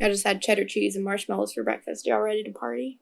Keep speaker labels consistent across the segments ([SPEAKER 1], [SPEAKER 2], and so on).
[SPEAKER 1] I just had cheddar cheese and marshmallows for breakfast. Y'all ready to party?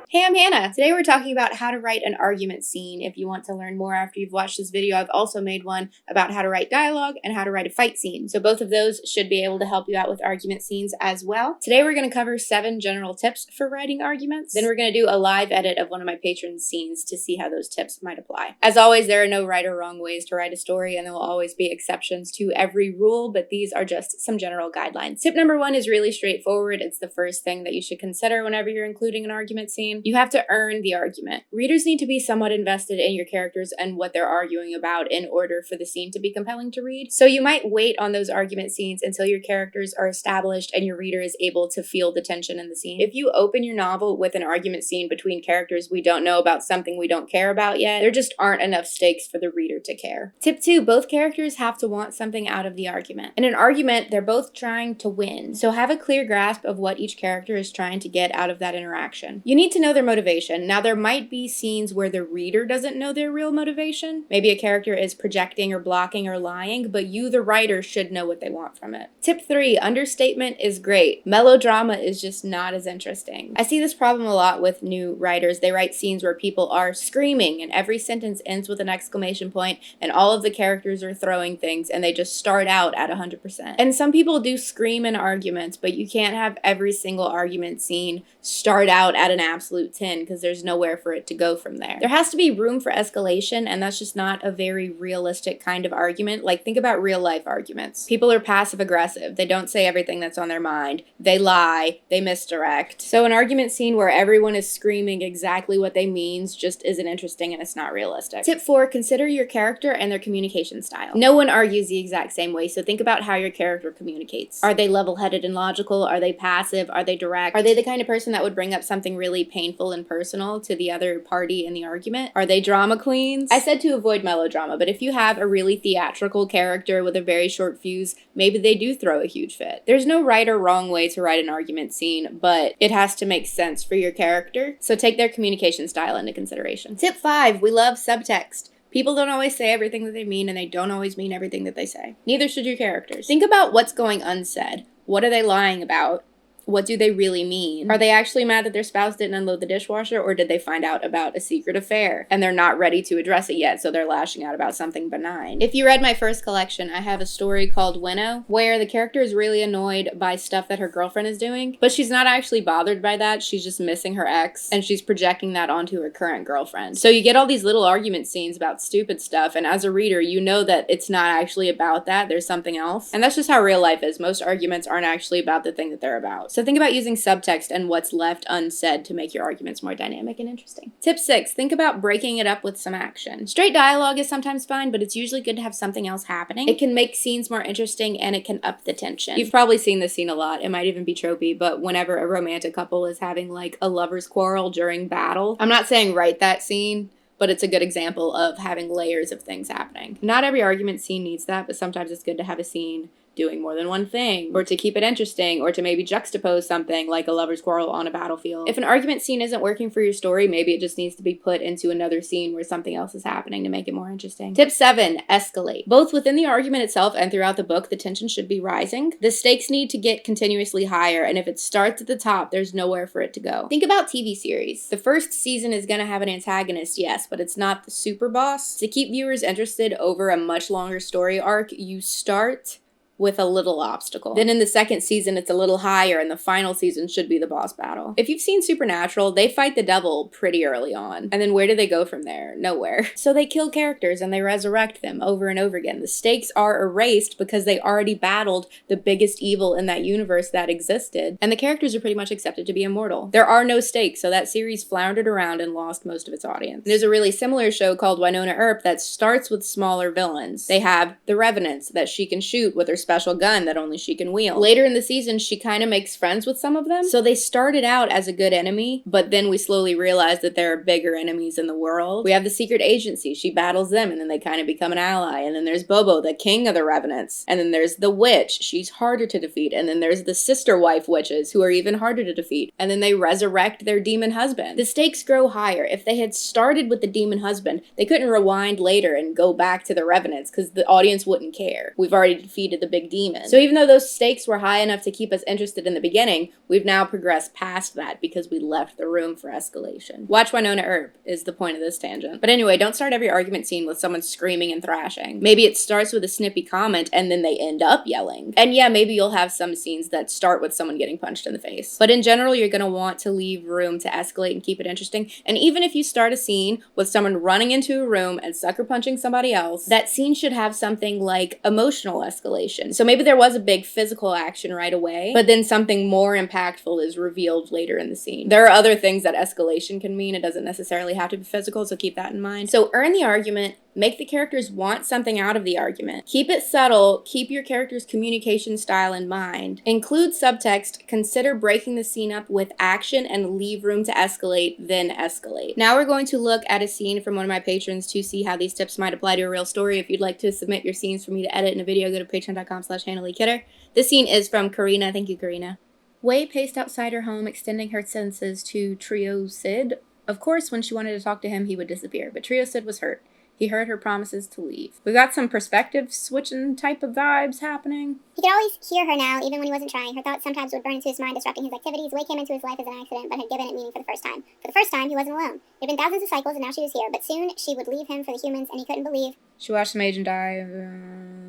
[SPEAKER 1] Hey, I'm Hannah. Today we're talking about how to write an argument scene. If you want to learn more after you've watched this video, I've also made one about how to write dialogue and how to write a fight scene. So both of those should be able to help you out with argument scenes as well. Today we're going to cover 7 general tips for writing arguments. Then we're going to do a live edit of one of my patrons' scenes to see how those tips might apply. As always, there are no right or wrong ways to write a story, and there will always be exceptions to every rule, but these are just some general guidelines. Tip number 1 is really straightforward. It's the first thing that you should consider whenever you're including an argument scene. You have to earn the argument. Readers need to be somewhat invested in your characters and what they're arguing about in order for the scene to be compelling to read. So you might wait on those argument scenes until your characters are established and your reader is able to feel the tension in the scene. If you open your novel with an argument scene between characters we don't know about something we don't care about yet, there just aren't enough stakes for the reader to care. Tip 2, both characters have to want something out of the argument. In an argument, they're both trying to win, so have a clear grasp of what each character is trying to get out of that interaction. You need to know their motivation. Now, there might be scenes where the reader doesn't know their real motivation. Maybe a character is projecting or blocking or lying, but you, the writer, should know what they want from it. Tip 3, understatement is great. Melodrama is just not as interesting. I see this problem a lot with new writers. They write scenes where people are screaming and every sentence ends with an exclamation point and all of the characters are throwing things and they just start out at 100%. And some people do scream in arguments, but you can't have every single argument scene start out at an absolute 10 because there's nowhere for it to go from there. There has to be room for escalation, and that's just not a very realistic kind of argument. Like, think about real life arguments. People are passive aggressive. They don't say everything that's on their mind. They lie. They misdirect. So an argument scene where everyone is screaming exactly what they mean just isn't interesting and it's not realistic. Tip 4, consider your character and their communication style. No one argues the exact same way, so think about how your character communicates. Are they level-headed and logical? Are they passive? Are they direct? Are they the kind of person that would bring up something really painful and personal to the other party in the argument? Are they drama queens? I said to avoid melodrama, but if you have a really theatrical character with a very short fuse, maybe they do throw a huge fit. There's no right or wrong way to write an argument scene, but it has to make sense for your character, so take their communication style into consideration. Tip 5, we love subtext. People don't always say everything that they mean, and they don't always mean everything that they say. Neither should your characters. Think about what's going unsaid. What are they lying about? What do they really mean? Are they actually mad that their spouse didn't unload the dishwasher, or did they find out about a secret affair and they're not ready to address it yet, so they're lashing out about something benign? If you read my first collection, I have a story called Winnow, where the character is really annoyed by stuff that her girlfriend is doing, but she's not actually bothered by that. She's just missing her ex, and she's projecting that onto her current girlfriend. So you get all these little argument scenes about stupid stuff, and as a reader, you know that it's not actually about that. There's something else. And that's just how real life is. Most arguments aren't actually about the thing that they're about. So think about using subtext and what's left unsaid to make your arguments more dynamic and interesting. Tip 6, think about breaking it up with some action. Straight dialogue is sometimes fine, but it's usually good to have something else happening. It can make scenes more interesting and it can up the tension. You've probably seen this scene a lot. It might even be tropey, but whenever a romantic couple is having like a lover's quarrel during battle, I'm not saying write that scene, but it's a good example of having layers of things happening. Not every argument scene needs that, but sometimes it's good to have a scene doing more than one thing, or to keep it interesting, or to maybe juxtapose something like a lover's quarrel on a battlefield. If an argument scene isn't working for your story, maybe it just needs to be put into another scene where something else is happening to make it more interesting. Tip 7, escalate. Both within the argument itself and throughout the book, the tension should be rising. The stakes need to get continuously higher, and if it starts at the top, there's nowhere for it to go. Think about TV series. The first season is gonna have an antagonist, yes, but it's not the super boss. To keep viewers interested over a much longer story arc, you start with a little obstacle. Then in the second season, it's a little higher, and the final season should be the boss battle. If you've seen Supernatural, they fight the devil pretty early on. And then where do they go from there? Nowhere. So they kill characters and they resurrect them over and over again. The stakes are erased because they already battled the biggest evil in that universe that existed, and the characters are pretty much accepted to be immortal. There are no stakes, so that series floundered around and lost most of its audience. There's a really similar show called Wynonna Earp that starts with smaller villains. They have the Revenants that she can shoot with her special gun that only she can wield. Later in the season, she kind of makes friends with some of them. So they started out as a good enemy, but then we slowly realize that there are bigger enemies in the world. We have the secret agency. She battles them, and then they kind of become an ally. And then there's Bobo, the king of the Revenants. And then there's the witch. She's harder to defeat. And then there's the sister wife witches, who are even harder to defeat. And then they resurrect their demon husband. The stakes grow higher. If they had started with the demon husband, they couldn't rewind later and go back to the Revenants because the audience wouldn't care. We've already defeated the big demon. So even though those stakes were high enough to keep us interested in the beginning, we've now progressed past that because we left the room for escalation. Watch Wynonna Earp is the point of this tangent. But anyway, don't start every argument scene with someone screaming and thrashing. Maybe it starts with a snippy comment and then they end up yelling. And yeah, maybe you'll have some scenes that start with someone getting punched in the face. But in general, you're going to want to leave room to escalate and keep it interesting. And even if you start a scene with someone running into a room and sucker punching somebody else, that scene should have something like emotional escalation. So maybe there was a big physical action right away, but then something more impactful is revealed later in the scene. There are other things that escalation can mean. It doesn't necessarily have to be physical, so keep that in mind. So earn the argument. Make the characters want something out of the argument. Keep it subtle. Keep your character's communication style in mind. Include subtext. Consider breaking the scene up with action and leave room to escalate, then escalate. Now we're going to look at a scene from one of my patrons to see how these tips might apply to a real story. If you'd like to submit your scenes for me to edit in a video, go to patreon.com/HannahLeeKidder. This scene is from Karina. Thank you, Karina. Wei paced outside her home, extending her sentences to Trio Sid. Of course, when she wanted to talk to him, he would disappear, but Trio Sid was hurt. He heard her promises to leave. We got some perspective switching type of vibes happening.
[SPEAKER 2] He could always hear her now, even when he wasn't trying. Her thoughts sometimes would burn into his mind, disrupting his activities. Wei came into his life as an accident, but had given it meaning for the first time. For the first time, he wasn't alone. There had been thousands of cycles, and now she was here. But soon, she would leave him for the humans, and he couldn't believe.
[SPEAKER 1] She watched some agent die.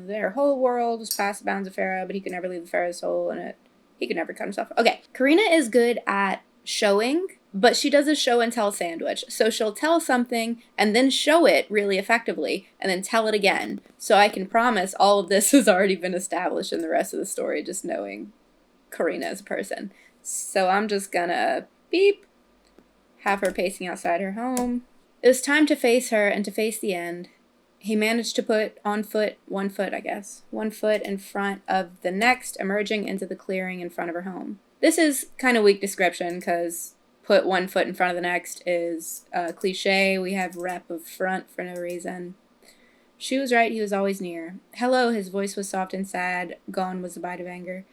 [SPEAKER 1] Their whole world was past the bounds of Pharaoh, but he could never leave the Pharaoh's soul in it. He could never cut himself. Okay, Karina is good at showing, but she does a show and tell sandwich. So she'll tell something and then show it really effectively and then tell it again. So I can promise all of this has already been established in the rest of the story, just knowing Karina as a person. So I'm just gonna beep, have her pacing outside her home. It was time to face her and to face the end. He managed to put one foot in front of the next, emerging into the clearing in front of her home. This is kind of weak description because put one foot in front of the next is a cliche. We have rep of front for no reason. She was right, he was always near. Hello, his voice was soft and sad. Gone was the bite of anger.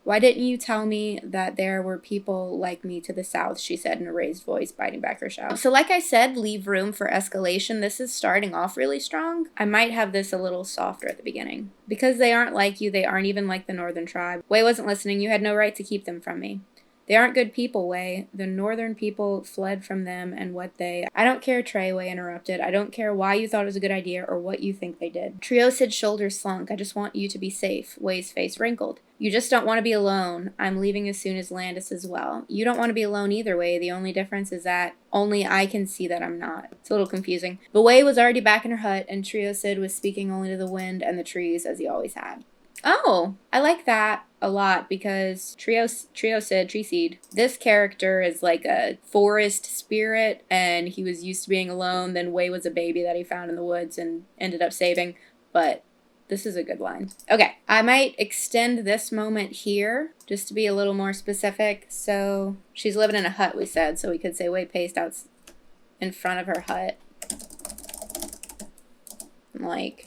[SPEAKER 1] Why didn't you tell me that there were people like me to the south, she said in a raised voice, biting back her shout. So like I said, leave room for escalation. This is starting off really strong. I might have this a little softer at the beginning. Because they aren't like you, they aren't even like the northern tribe. Wei wasn't listening. You had no right to keep them from me. They aren't good people, Wei. The northern people fled from them and what they... I don't care, Trey, Wei interrupted. I don't care why you thought it was a good idea or what you think they did. Trio Sid's shoulders slunk. I just want you to be safe. Wei's face wrinkled. You just don't want to be alone. I'm leaving as soon as Landis as well. You don't want to be alone either, Wei. The only difference is that only I can see that I'm not. It's a little confusing. But Wei was already back in her hut and Trio Sid was speaking only to the wind and the trees as he always had. Oh, I like that a lot because Trio Sid, Tree Seed, this character is like a forest spirit and he was used to being alone. Then Wei was a baby that he found in the woods and ended up saving. But this is a good line. Okay, I might extend this moment here just to be a little more specific. So she's living in a hut, we said. So we could say Wei paced out in front of her hut. Like...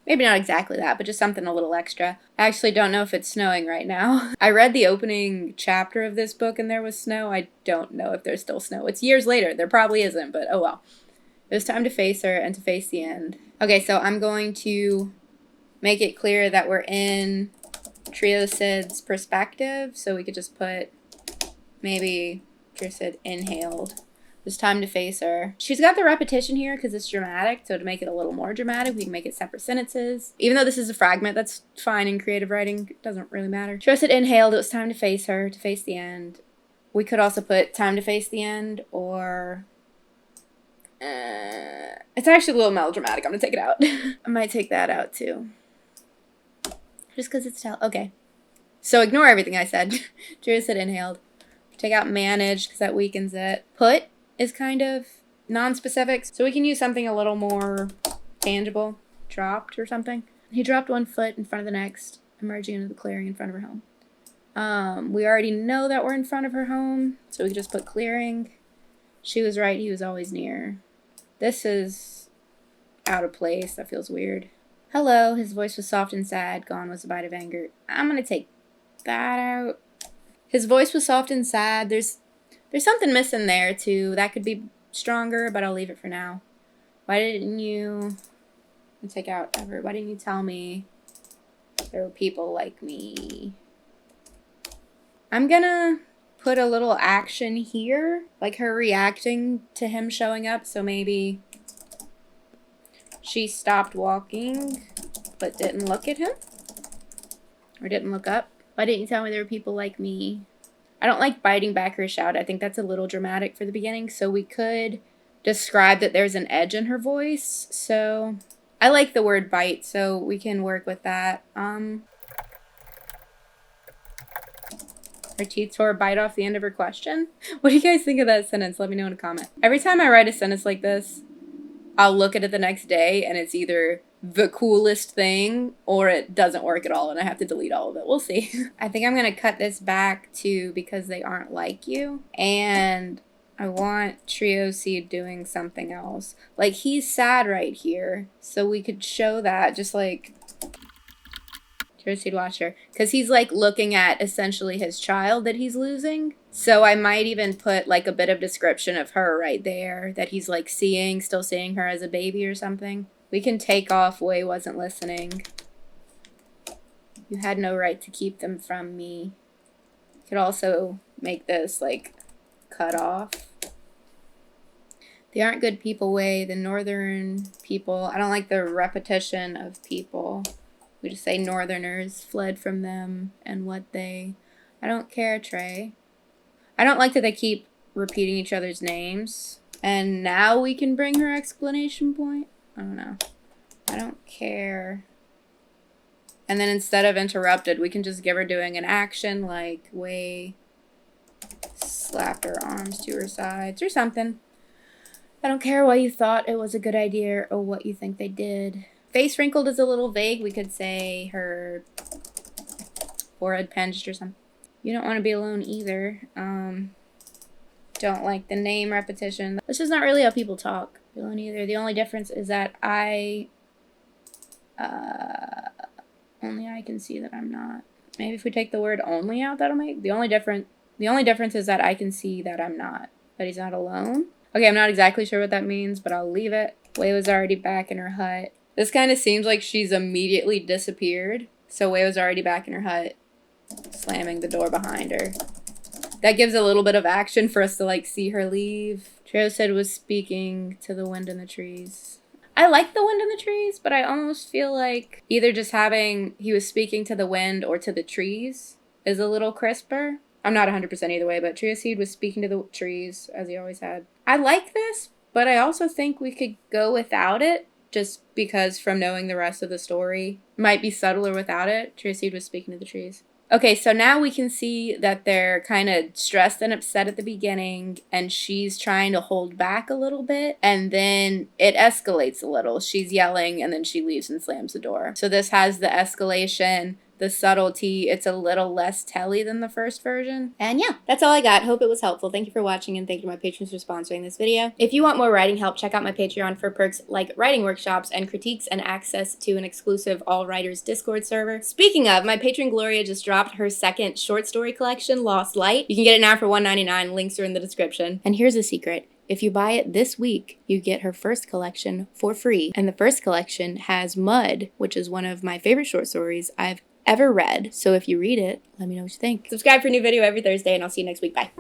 [SPEAKER 1] maybe not exactly that, but just something a little extra. I actually don't know if it's snowing right now. I read the opening chapter of this book and there was snow. I don't know if there's still snow. It's years later. There probably isn't, but oh well. It was time to face her and to face the end. Okay, so I'm going to make it clear that we're in Trio Sid's perspective. So we could just put maybe Trio Sid inhaled. It was time to face her. She's got the repetition here because it's dramatic, so to make it a little more dramatic, we can make it separate sentences. Even though this is a fragment, that's fine in creative writing. It doesn't really matter. Trio Sid inhaled. It was time to face her, to face the end. We could also put time to face the end, or... it's actually a little melodramatic. I'm going to take it out. I might take that out, too. Just because it's okay. So ignore everything I said. Trio Sid inhaled. Take out managed because that weakens it. Put is kind of non-specific, so we can use something a little more tangible. Dropped or something. He dropped one foot in front of the next, emerging into the clearing in front of her home. We already know that we're in front of her home, so we can just put clearing. She was right, he was always near. This is out of place. That feels weird. Hello, his voice was soft and sad. Gone was a bite of anger. I'm gonna take that out. His voice was soft and sad. There's something missing there, too. That could be stronger, but I'll leave it for now. Why didn't you... take out ever. Why didn't you tell me there were people like me? I'm gonna put a little action here, like her reacting to him showing up. So maybe she stopped walking but didn't look at him or didn't look up. Why didn't you tell me there were people like me? I don't like biting back her shout. I think that's a little dramatic for the beginning. So we could describe that there's an edge in her voice. So I like the word bite, so we can work with that. Her teeth tore a bite off the end of her question. What do you guys think of that sentence? Let me know in a comment. Every time I write a sentence like this, I'll look at it the next day and it's either the coolest thing or it doesn't work at all and I have to delete all of it. We'll see. I think I'm going to cut this back to because they aren't like you. And I want Trio Seed doing something else. Like, he's sad right here. So we could show that just like Trio Seed Watcher. Because he's like looking at essentially his child that he's losing. So I might even put like a bit of description of her right there. That he's like still seeing her as a baby or something. We can take off Way wasn't listening. You had no right to keep them from me. Could also make this like cut off. They aren't good people, Way. The northern people. I don't like the repetition of people. We just say northerners fled from them and what they... I don't care, Trey. I don't like that they keep repeating each other's names. And now we can bring her explanation point. I don't know. I don't care. And then instead of interrupted, we can just give her doing an action like Way slapped her arms to her sides or something. I don't care what you thought it was a good idea or what you think they did. Face wrinkled is a little vague. We could say her forehead pinched or something. You don't want to be alone either. Don't like the name repetition. This is not really how people talk. Be alone either. The only difference is that only I can see that I'm not. Maybe if we take the word only out, that'll make the only difference is that I can see that I'm not. That he's not alone. Okay, I'm not exactly sure what that means, but I'll leave it. Way was already back in her hut. This kind of seems like she's immediately disappeared. So Way was already back in her hut, slamming the door behind her. That gives a little bit of action for us to like see her leave. Trio said was speaking to the wind in the trees. I like the wind in the trees, but I almost feel like either just having he was speaking to the wind or to the trees is a little crisper. I'm not 100% either way, but Trio Seed was speaking to the trees, as he always had. I like this, but I also think we could go without it, just because from knowing the rest of the story, it might be subtler without it. Trio Seed was speaking to the trees. Okay, so now we can see that they're kind of stressed and upset at the beginning, and she's trying to hold back a little bit, and then it escalates a little. She's yelling, and then she leaves and slams the door. So this has the escalation, the subtlety. It's a little less telly than the first version. And yeah, that's all I got. Hope it was helpful. Thank you for watching, and thank you to my patrons for sponsoring this video. If you want more writing help, check out my Patreon for perks like writing workshops and critiques and access to an exclusive All Writers Discord server. Speaking of, my patron Gloria just dropped her second short story collection, Lost Light. You can get it now for $1.99. Links are in the description. And here's a secret. If you buy it this week, you get her first collection for free. And the first collection has Mud, which is one of my favorite short stories I've ever read. So if you read it, let me know what you think. Subscribe for a new video every Thursday, and I'll see you next week. Bye.